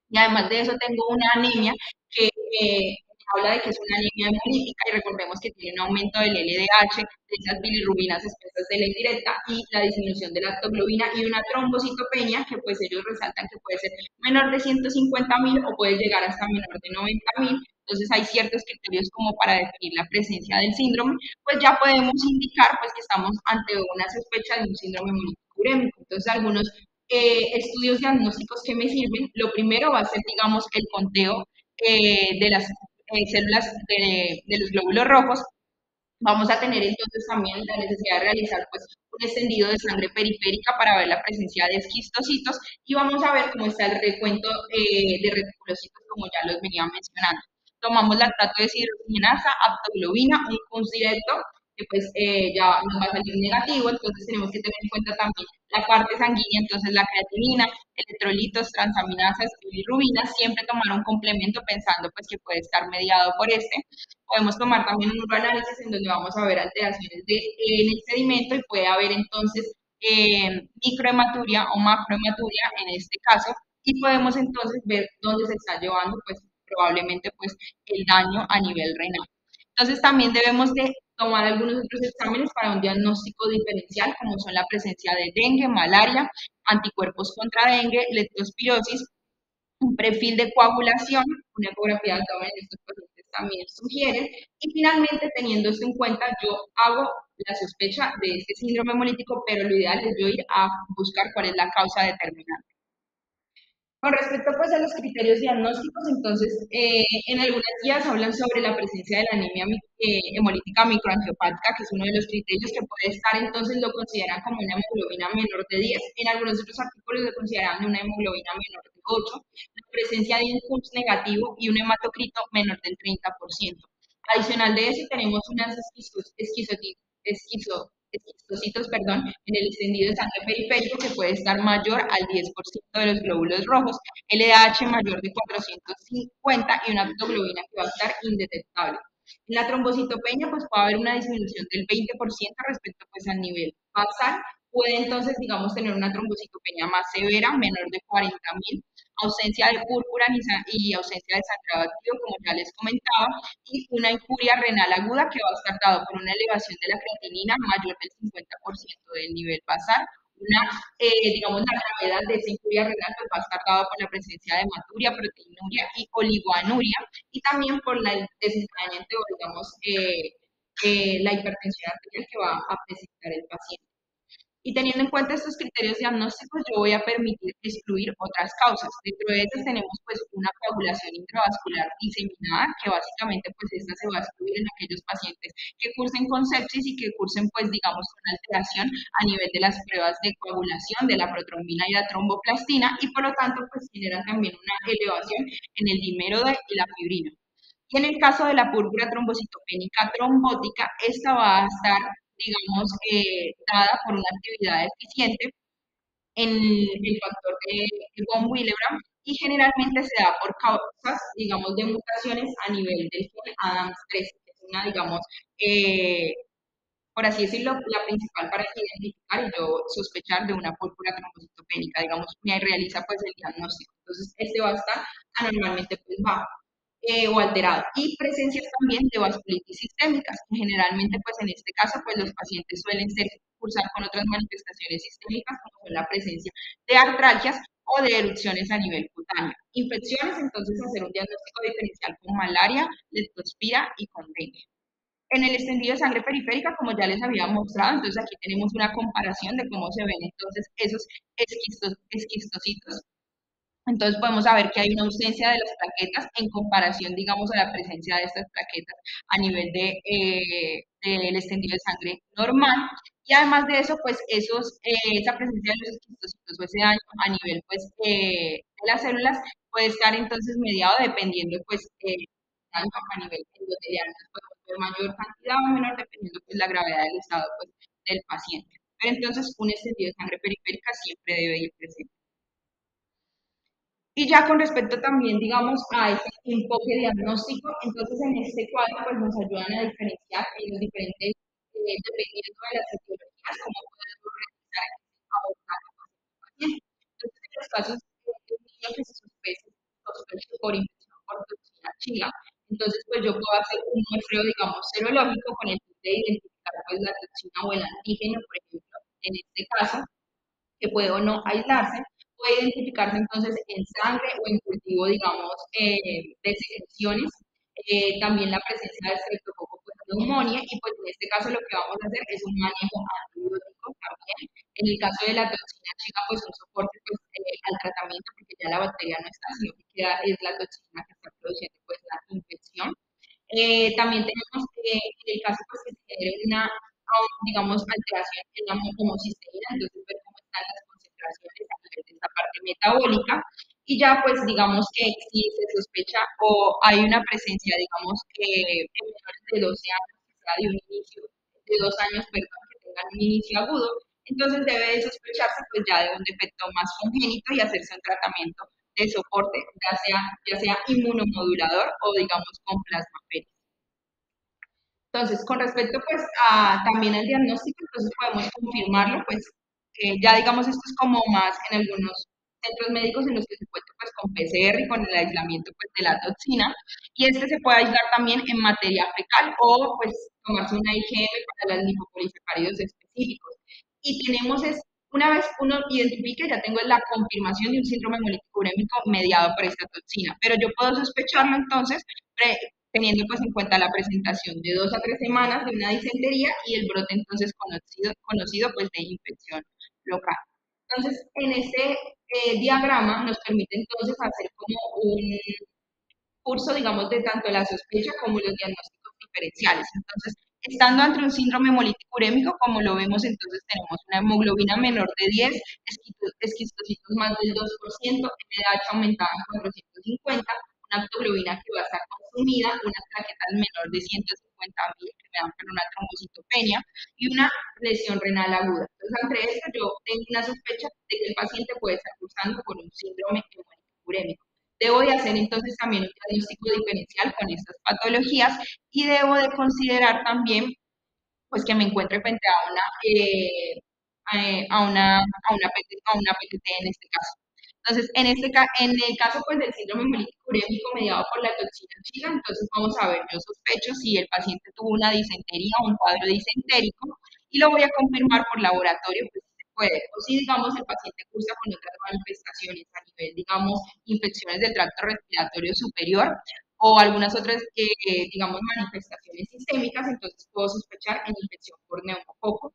y además de eso tengo una anemia que habla de que es una anemia hemolítica y recordemos que tiene un aumento del LDH, de esas bilirrubinas espesas de la indirecta y la disminución de la lactoglobina y una trombocitopenia que pues ellos resaltan que puede ser menor de 150.000 o puede llegar hasta menor de 90.000. Entonces hay ciertos criterios como para definir la presencia del síndrome, pues ya podemos indicar pues que estamos ante una sospecha de un síndrome hemolítico urémico. Entonces algunos estudios diagnósticos que me sirven, lo primero va a ser, digamos, el conteo de las células de los glóbulos rojos. Vamos a tener entonces también la necesidad de realizar pues, un extendido de sangre periférica para ver la presencia de esquistocitos y vamos a ver cómo está el recuento de reticulocitos como ya los venía mencionando. Tomamos lactato de deshidrogenasa, aptoglobina, un CUNS directo, que pues ya nos va a salir negativo, entonces tenemos que tener en cuenta también la parte sanguínea, entonces la creatinina, electrolitos, transaminasas, bilirrubinas, siempre tomar un complemento pensando pues que puede estar mediado por este. Podemos tomar también un uroanálisis en donde vamos a ver alteraciones en el sedimento y puede haber entonces microhematuria o macrohematuria en este caso y podemos entonces ver dónde se está llevando pues probablemente pues el daño a nivel renal. Entonces también debemos de tomar algunos otros exámenes para un diagnóstico diferencial como son la presencia de dengue, malaria, anticuerpos contra dengue, leptospirosis, un perfil de coagulación, una ecografía de abdomen en estos pacientes también sugiere, y finalmente teniendo esto en cuenta yo hago la sospecha de este síndrome hemolítico, pero lo ideal es yo ir a buscar cuál es la causa determinante. Con respecto pues a los criterios diagnósticos, entonces en algunas guías hablan sobre la presencia de la anemia hemolítica microangiopática, que es uno de los criterios que puede estar, entonces lo consideran como una hemoglobina menor de 10. En algunos otros artículos lo consideran una hemoglobina menor de 8, la presencia de un CUMS negativo y un hematocrito menor del 30%. Adicional de eso tenemos unas esquistocitos, en el extendido de sangre periférico que puede estar mayor al 10% de los glóbulos rojos, LDH mayor de 450 y una aptoglobina que va a estar indetectable. En la trombocitopenia pues puede haber una disminución del 20% respecto pues al nivel basal puede entonces, digamos, tener una trombocitopenia más severa, menor de 40.000, ausencia de púrpura y ausencia de sangrado activo, como ya les comentaba, y una incuria renal aguda que va a estar dado por una elevación de la creatinina mayor del 50% del nivel basal. Digamos, la gravedad de esa incuria renal pues, va a estar dado por la presencia de hematuria, proteinuria y oligoanuria, y también por el desencadenante o, digamos, la hipertensión arterial que va a presentar el paciente. Y teniendo en cuenta estos criterios diagnósticos, yo voy a permitir excluir otras causas. Dentro de ellas tenemos pues una coagulación intravascular diseminada, que básicamente pues esta se va a excluir en aquellos pacientes que cursen con sepsis y que cursen pues digamos con alteración a nivel de las pruebas de coagulación de la protrombina y la tromboplastina y por lo tanto pues generan también una elevación en el dímero D y la fibrina. Y en el caso de la púrpura trombocitopénica trombótica, esta va a estar, digamos, dada por una actividad deficiente en el factor de von Willebrand y generalmente se da por causas, digamos, de mutaciones a nivel del gen ADAMS13, que es una, digamos, eh, por así decirlo, la principal para identificar y yo sospechar de una púrpura trombocitopénica, digamos, me realiza pues el diagnóstico. Entonces, este va a estar anormalmente pues bajo o alterado. Y presencias también de vasculitis sistémicas, que generalmente pues en este caso pues los pacientes suelen cursar con otras manifestaciones sistémicas como son la presencia de artralgias o de erupciones a nivel cutáneo. Infecciones, entonces hacer un diagnóstico diferencial con malaria, leptospira y con dengue. En el extendido de sangre periférica, como ya les había mostrado, entonces aquí tenemos una comparación de cómo se ven entonces esos esquistocitos. Entonces podemos saber que hay una ausencia de las plaquetas en comparación, digamos, a la presencia de estas plaquetas a nivel del extendido de sangre normal. Y además de eso, pues esa presencia de los esquistocitos o ese daño a nivel pues, de las células puede estar entonces mediado dependiendo pues daño a nivel endotelial. Entonces podemos ver mayor cantidad o menor dependiendo pues la gravedad del estado pues, del paciente. Pero entonces un extendido de sangre periférica siempre debe ir presente. Y ya con respecto también, digamos, a ese enfoque diagnóstico, entonces en este cuadro pues nos ayudan a diferenciar en los diferentes, dependiendo de las etiologías, cómo podemos realizar abordar el paciente. Entonces, en los casos de un niño que se sospecha por infección por toxina chiga, entonces pues yo puedo hacer un muestreo, digamos, serológico con el fin de identificar pues la toxina o el antígeno, por ejemplo, en este caso, que puede o no aislarse, puede identificarse entonces en sangre o en cultivo, digamos, de secreciones. También la presencia del streptococo pues, neumonía y pues en este caso lo que vamos a hacer es un manejo antibiótico también. En el caso de la toxina chica pues un soporte pues, al tratamiento porque ya la bacteria no está, sino que queda, es la toxina que está produciendo pues la infección. También tenemos en el caso pues, que se genere una, digamos, alteración en la homocisteína, entonces ver cómo están las concentraciones a nivel de esta parte metabólica. Y ya, pues, digamos que si se sospecha o hay una presencia, digamos, en menores de 12 años, que sea de un inicio, de 2 años, perdón, que tengan un inicio agudo, entonces debe de sospecharse pues ya de un defecto más congénito y hacerse un tratamiento de soporte, ya sea inmunomodulador o digamos con plasmaféricos. Entonces, con respecto pues también al diagnóstico, entonces podemos confirmarlo, pues ya digamos esto es como más en algunos centros médicos en los que se cuenta pues con PCR y con el aislamiento pues de la toxina y este se puede aislar también en materia fecal o pues tomarse una IgM para los lipopolisacáridos específicos. Y tenemos es, una vez uno identifique, ya tengo la confirmación de un síndrome hemolítico urémico mediado por esta toxina, pero yo puedo sospecharlo entonces teniendo pues en cuenta la presentación de 2 a 3 semanas de una disentería y el brote entonces conocido pues de infección local. Entonces, en este diagrama nos permite entonces hacer como un curso, digamos, de tanto la sospecha como los diagnósticos diferenciales. Entonces, estando ante un síndrome hemolítico urémico, como lo vemos, entonces tenemos una hemoglobina menor de 10, esquistocitos más del 2%, MDH aumentada en 450, una aptoglobina que va a estar consumida, unas plaquetas menor de 150.000 que me dan para una trombocitopenia y una lesión renal aguda. Entonces, entre esto yo tengo una sospecha de que el paciente puede estar cursando por un síndrome hemolítico urémico. Debo de hacer entonces también un diagnóstico diferencial con estas patologías y debo de considerar también pues que me encuentre frente a una a una PTT en este caso. Entonces, en el caso pues, del síndrome hemolítico urémico mediado por la toxina chiga, entonces vamos a ver, yo sospecho si el paciente tuvo una disentería o un cuadro disentérico y lo voy a confirmar por laboratorio, pues si se puede. O si, digamos, el paciente cursa con otras manifestaciones a nivel, digamos, infecciones del tracto respiratorio superior o algunas otras, digamos, manifestaciones sistémicas, entonces puedo sospechar en infección por neumococo.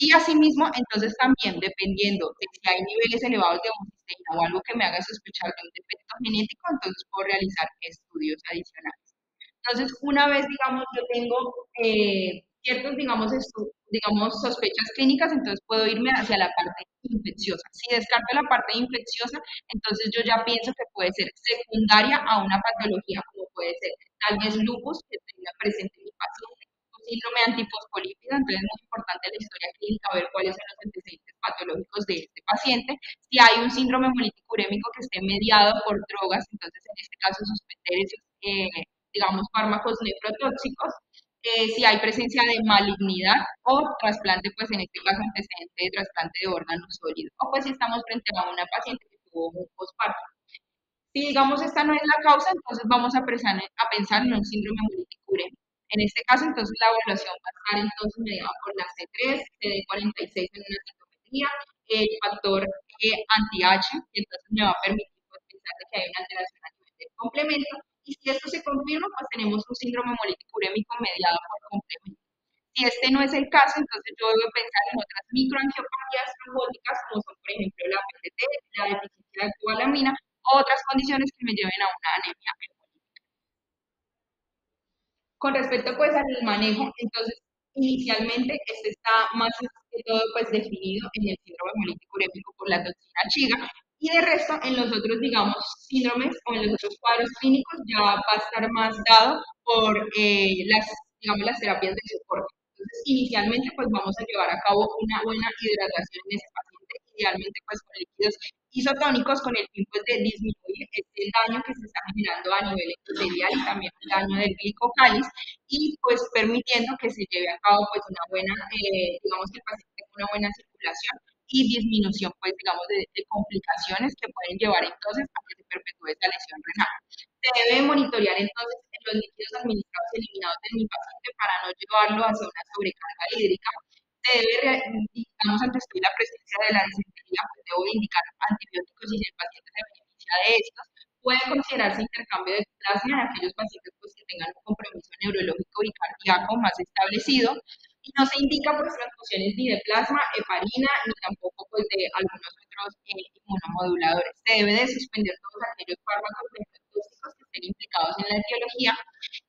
Y asimismo, entonces también, dependiendo de si hay niveles elevados de homocisteína o algo que me haga sospechar de un defecto genético, entonces puedo realizar estudios adicionales. Entonces, una vez, digamos, yo tengo ciertos, digamos, digamos, sospechas clínicas, entonces puedo irme hacia la parte infecciosa. Si descarto la parte infecciosa, entonces yo ya pienso que puede ser secundaria a una patología, como puede ser tal vez lupus que tenga presente mi paciente, un síndrome antifosfolípido, entonces es muy importante la historia clínica, ver cuáles son los antecedentes patológicos de este paciente. Si hay un síndrome hemolítico urémico que esté mediado por drogas, entonces en este caso suspender esos digamos, fármacos nefrotóxicos, si hay presencia de malignidad o trasplante, pues en este caso antecedente de trasplante de órganos sólidos, o pues si estamos frente a una paciente que tuvo un posparto. Si digamos esta no es la causa, entonces vamos a pensar en un síndrome multicure. En este caso, entonces la evaluación va a estar entonces mediada por la C3, CD46 en una citometría, el factor anti-H, que entonces me va a permitir pues, pensar de que hay una alteración a nivel del complemento. Y si esto se confirma, pues tenemos un síndrome hemolítico mediado por complemento. Si este no es el caso, entonces yo debo pensar en otras microangiopatías trombóticas, como son, por ejemplo, la PTT, la deficiencia de cobalamina, o otras condiciones que me lleven a una anemia. Con respecto pues al manejo, entonces inicialmente este está más que todo pues definido en el síndrome hemolítico urémico por la toxina chiga y de resto en los otros digamos síndromes o en los otros cuadros clínicos ya va a estar más dado por las digamos las terapias de soporte. Entonces inicialmente pues vamos a llevar a cabo una buena hidratación en ese paciente, idealmente pues con líquidos isotónicos con el fin pues, de disminuir este daño que se está generando a nivel epitelial y también el daño del glicocálice y pues permitiendo que se lleve a cabo pues una buena, digamos que el paciente tenga una buena circulación y disminución pues digamos de complicaciones que pueden llevar entonces a que se perpetúe esa lesión renal. Se debe monitorear entonces los líquidos administrados y eliminados de mi paciente para no llevarlo hacia una sobrecarga hídrica. Se debe, digamos, ante la presencia de la disentería, pues debo indicar antibióticos y si el paciente se beneficia de estos. Puede considerarse intercambio de plasma en aquellos pacientes pues, que tengan un compromiso neurológico y cardíaco más establecido. Y no se indica pues transfusiones ni de plasma, heparina, ni tampoco pues de algunos otros inmunomoduladores. Se debe de suspender todos aquellos fármacos tóxicos que estén implicados en la etiología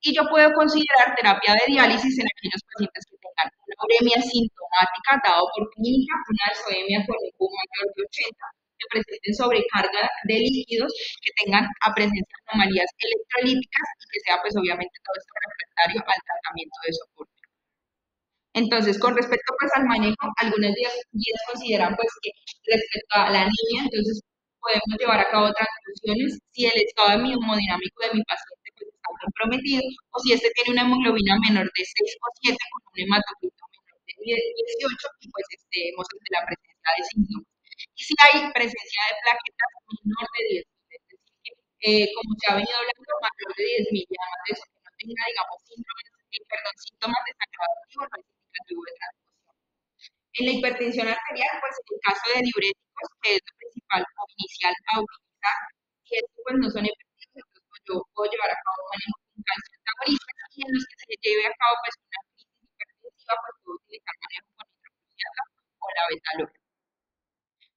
y yo puedo considerar terapia de diálisis en aquellos pacientes que tengan una uremia sintomática dado por clínica, una alzoemia con un Q mayor de 80, que presenten sobrecarga de líquidos, que tengan a presencia anomalías electrolíticas y que sea pues obviamente todo esto refractario al tratamiento de soporte. Entonces, con respecto pues al manejo, algunas guías consideran pues que respecto a la anemia, entonces podemos llevar a cabo transfusiones si el estado hemodinámico de mi paciente pues, está comprometido o si este tiene una hemoglobina menor de 6 o 7 con un hematocrito menor de 18 y pues estemos ante la presencia de síntomas. Y si hay presencia de plaquetas menor de 10.000, es decir, que como se ha venido hablando, mayor de 10.000 y además de eso que no tenga, digamos, síntomas de sangrado activo, no es indicativo de transfusión. En la hipertensión arterial, pues en el caso de diuréticos, que es lo principal o inicial a utilizar, si estos pues no son efectivos, entonces pues, yo puedo llevar a cabo un manejo con calcio antagonista y en los que se lleve a cabo pues una crisis hipertensiva, pues puedo utilizar manejo con hidroxapatita o la betalol.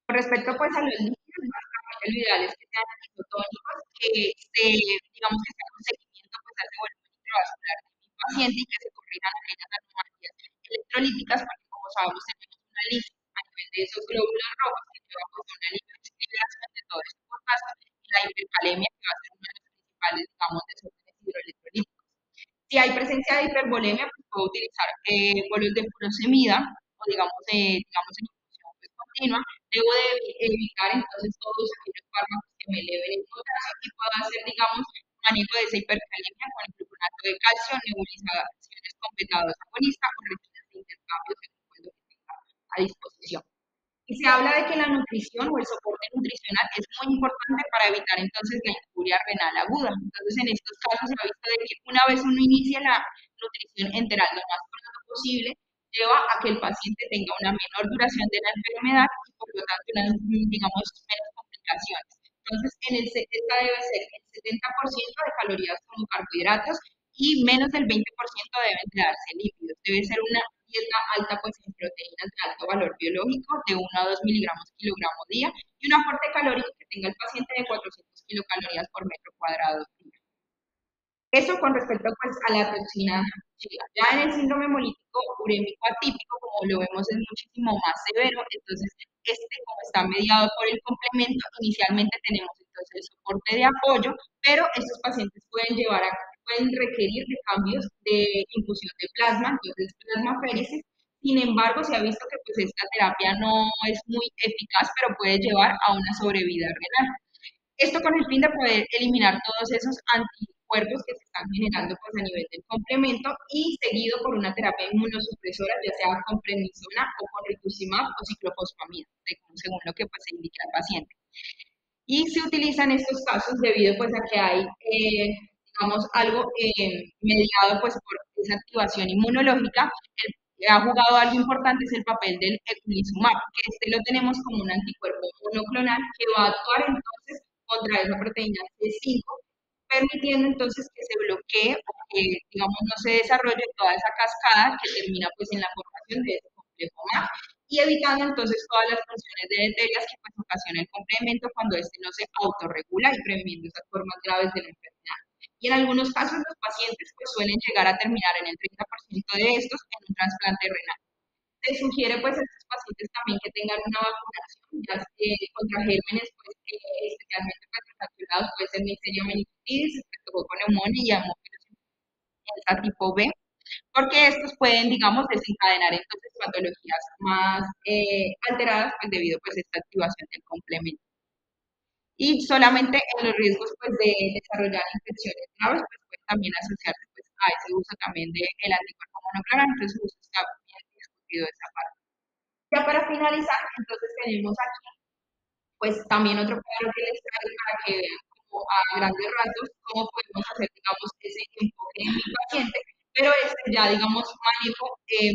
Con respecto pues a los líquidos, básicamente lo ideal es que sean isotónicos, digamos que sean un seguimiento pues al volumen intravascular de mi paciente y que se corrijan aquellas anomalías electrolíticas, porque como sabemos tenemos una lista a nivel de esos glóbulos rojos que lleva pues a una liberación de todo este potasio y la hipercalemia que va a ser uno de los principales, digamos, desórdenes hidroelectrolíticos. Si hay presencia de hipervolemia, pues puedo utilizar bolos de furosemida o digamos en infusión pues, continua. Debo de evitar entonces todos aquellos fármacos que me eleven el potasio y puedo hacer, digamos, manejo de esa hipercalemia con el gluconato de calcio, nebulizaciones con beta-2 agonista o rutinas de intercambio según pues, lo que tenga a disposición. Y se habla de que la nutrición o el soporte nutricional es muy importante para evitar entonces la injuria renal aguda. Entonces, en estos casos se ha visto de que una vez uno inicia la nutrición enteral lo más pronto posible, lleva a que el paciente tenga una menor duración de la enfermedad y por lo tanto, digamos, menos complicaciones. Entonces, esta debe ser el 70% de calorías como carbohidratos y menos del 20% deben de darse lípidos. Debe ser una dieta alta pues, en proteínas de alto valor biológico, de 1 a 2 miligramos kilogramo día, y un aporte calórico que tenga el paciente de 400 kilocalorías por metro cuadrado día. Eso con respecto pues, a la toxina chiga. Ya en el síndrome hemolítico urémico atípico, como lo vemos, es muchísimo más severo. Entonces, como está mediado por el complemento, inicialmente tenemos entonces el soporte de apoyo, pero estos pacientes pueden requerir de cambios de infusión de plasma, entonces plasmaféresis. Sin embargo, se ha visto que pues, esta terapia no es muy eficaz, pero puede llevar a una sobrevida renal. Esto con el fin de poder eliminar todos esos anticuerpos que se están generando pues, a nivel del complemento y seguido por una terapia inmunosupresora, ya sea con prednisona o con rituximab o ciclofosfamida, según lo que pues, se indica al paciente. Y se utilizan estos casos debido pues, a que hay, digamos, algo mediado pues, por esa activación inmunológica. Ha jugado algo importante, es el papel del eculizumab, que lo tenemos como un anticuerpo monoclonal que va a actuar entonces contra esa proteína C5, permitiendo entonces que se bloquee o que, digamos, no se desarrolle toda esa cascada que termina pues en la formación de ese complejo MAP y evitando entonces todas las funciones deleterias que pues ocasiona el complemento cuando este no se autorregula y previniendo esas formas graves de la enfermedad. Y en algunos casos los pacientes pues suelen llegar a terminar en el 30% de estos en un trasplante renal. Se sugiere pues a estos pacientes también que tengan una vacunación ya contra gérmenes pues, especialmente pues, relacionados, puede ser Neisseria meningitis, Streptococcus pneumoniae y Haemophilus influenza tipo B, porque estos pueden, digamos, desencadenar entonces patologías más alteradas pues, debido pues, a esta activación del complemento. Y solamente en los riesgos pues, de desarrollar infecciones graves pues, puede también asociarse pues, a ese uso también del anticuerpo monoclonal, entonces su uso está bien discutido esa parte. Ya para finalizar, entonces tenemos aquí pues también otro cuadro que les traigo para que vean como a grandes rasgos cómo podemos hacer, digamos, ese enfoque en mi paciente, pero ya, digamos, manejo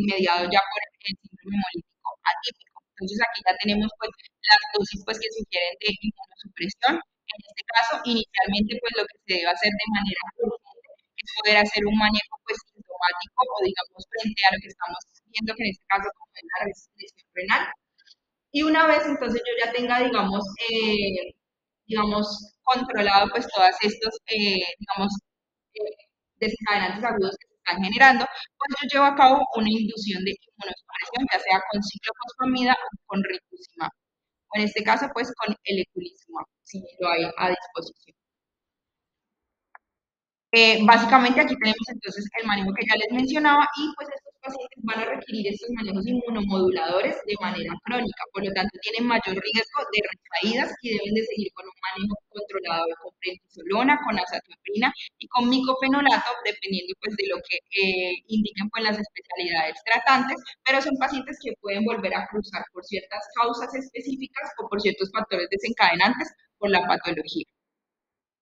mediado ya por el síndrome hemolítico atípico. Entonces aquí ya tenemos pues las dosis pues que sugieren de inmunosupresión. En este caso, inicialmente pues lo que se debe hacer de manera urgente es poder hacer un manejo pues sintomático o digamos frente a lo que estamos viendo que en este caso como es la lesión renal. Y una vez entonces yo ya tenga, digamos controlado pues todos estos, desencadenantes agudos que se están generando, pues yo llevo a cabo una inducción de inmunosupresión, ya sea con ciclofosfamida o con rituximab. O en este caso, pues con el eculizumab, si lo hay a disposición. Básicamente aquí tenemos entonces el manejo que ya les mencionaba y pues estos pacientes van a requerir estos manejos inmunomoduladores de manera crónica, por lo tanto tienen mayor riesgo de recaídas y deben de seguir con un manejo controlado con prednisolona, con azathioprina y con micofenolato, dependiendo pues de lo que indiquen pues las especialidades tratantes, pero son pacientes que pueden volver a cruzar por ciertas causas específicas o por ciertos factores desencadenantes por la patología.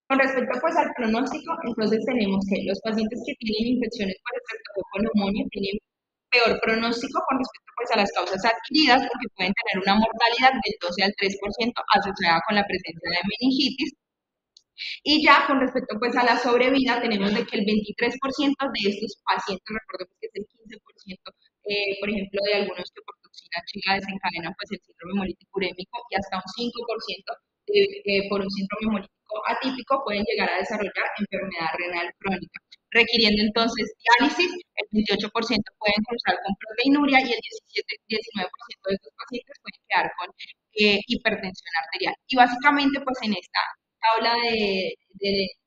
Con respecto pues al pronóstico, entonces tenemos que los pacientes que tienen infecciones por Streptococcus pneumoniae tienen peor pronóstico con respecto pues a las causas adquiridas porque pueden tener una mortalidad del 12 al 3% asociada con la presencia de meningitis. Y ya con respecto pues a la sobrevida, tenemos de que el 23% de estos pacientes, recordemos que es el 15%, por ejemplo, de algunos que por toxina chiga desencadenan pues el síndrome hemolítico urémico y hasta un 5% por un síndrome hemolítico atípico pueden llegar a desarrollar enfermedad renal crónica, requiriendo entonces diálisis, el 28% pueden cruzar con proteinuria y el 19% de estos pacientes pueden quedar con hipertensión arterial. Y básicamente pues en esta tabla de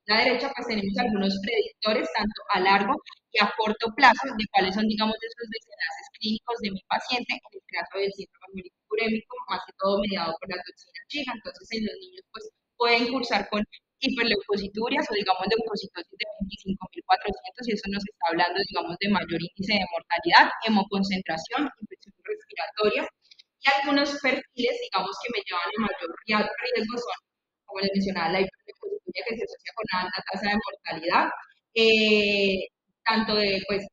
la derecha, pues tenemos algunos predictores, tanto a largo y a corto plazo, de cuáles son, digamos, esos desenlaces clínicos de mi paciente, en el caso del síndrome hemolítico urémico, más que todo mediado por la toxina chiga. Entonces, en los niños, pues, pueden cursar con hiperleucociturias o, digamos, leucocitosis de 25.400, y eso nos está hablando, digamos, de mayor índice de mortalidad, hemoconcentración, infecciones respiratorias, y algunos perfiles, digamos, que me llevan a mayor riesgo son, como les mencionaba, la hiperleucemia que se asocia con una alta tasa de mortalidad, eh, tanto de, pues,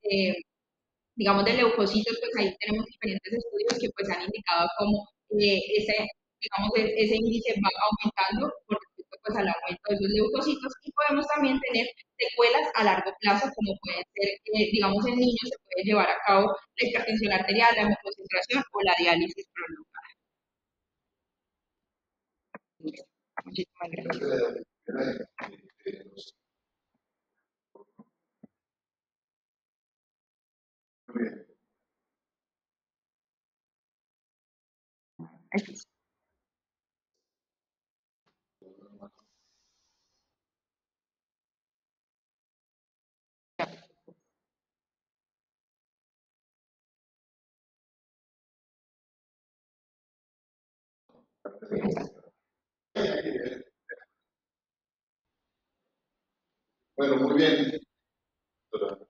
digamos, de leucocitos, pues ahí tenemos diferentes estudios que pues han indicado cómo digamos, ese índice va aumentando con respecto pues al aumento de esos leucocitos y podemos también tener secuelas a largo plazo, como pueden ser, digamos, en niños se puede llevar a cabo la hipertensión arterial, la hemoconcentración o la diálisis prolongada. Muchísimas gracias. Bueno, muy bien. Doctora, una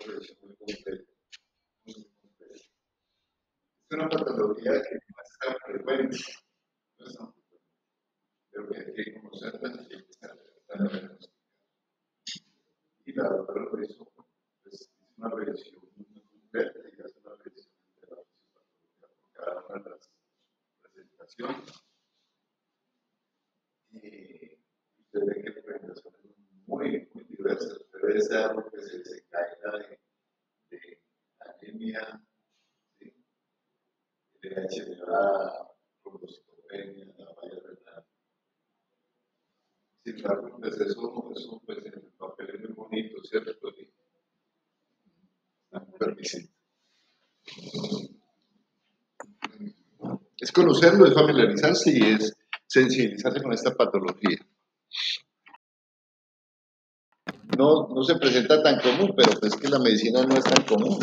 revisión muy completa. Es una patología que no es tan frecuente, no es tan frecuente, pero que hay que conocerla y hay que estar tratando. Y la doctora lo hizo, pues, hizo una revisión muy completa y hace una revisión de la fisiopatología por cada una de las presentaciones. Y usted ve que presentaciones muy diversas. Puede ser algo que se desencadena de anemia, ¿sí? De HLA, trombocitopenia, la falla renal. Sin embargo, pues eso pues, en el papel es muy bonito, ¿cierto? Y está muy permisible. Es conocerlo, es familiarizarse y es sensibilizarse con esta patología. No se presenta tan común, pero pues que la medicina no es tan común.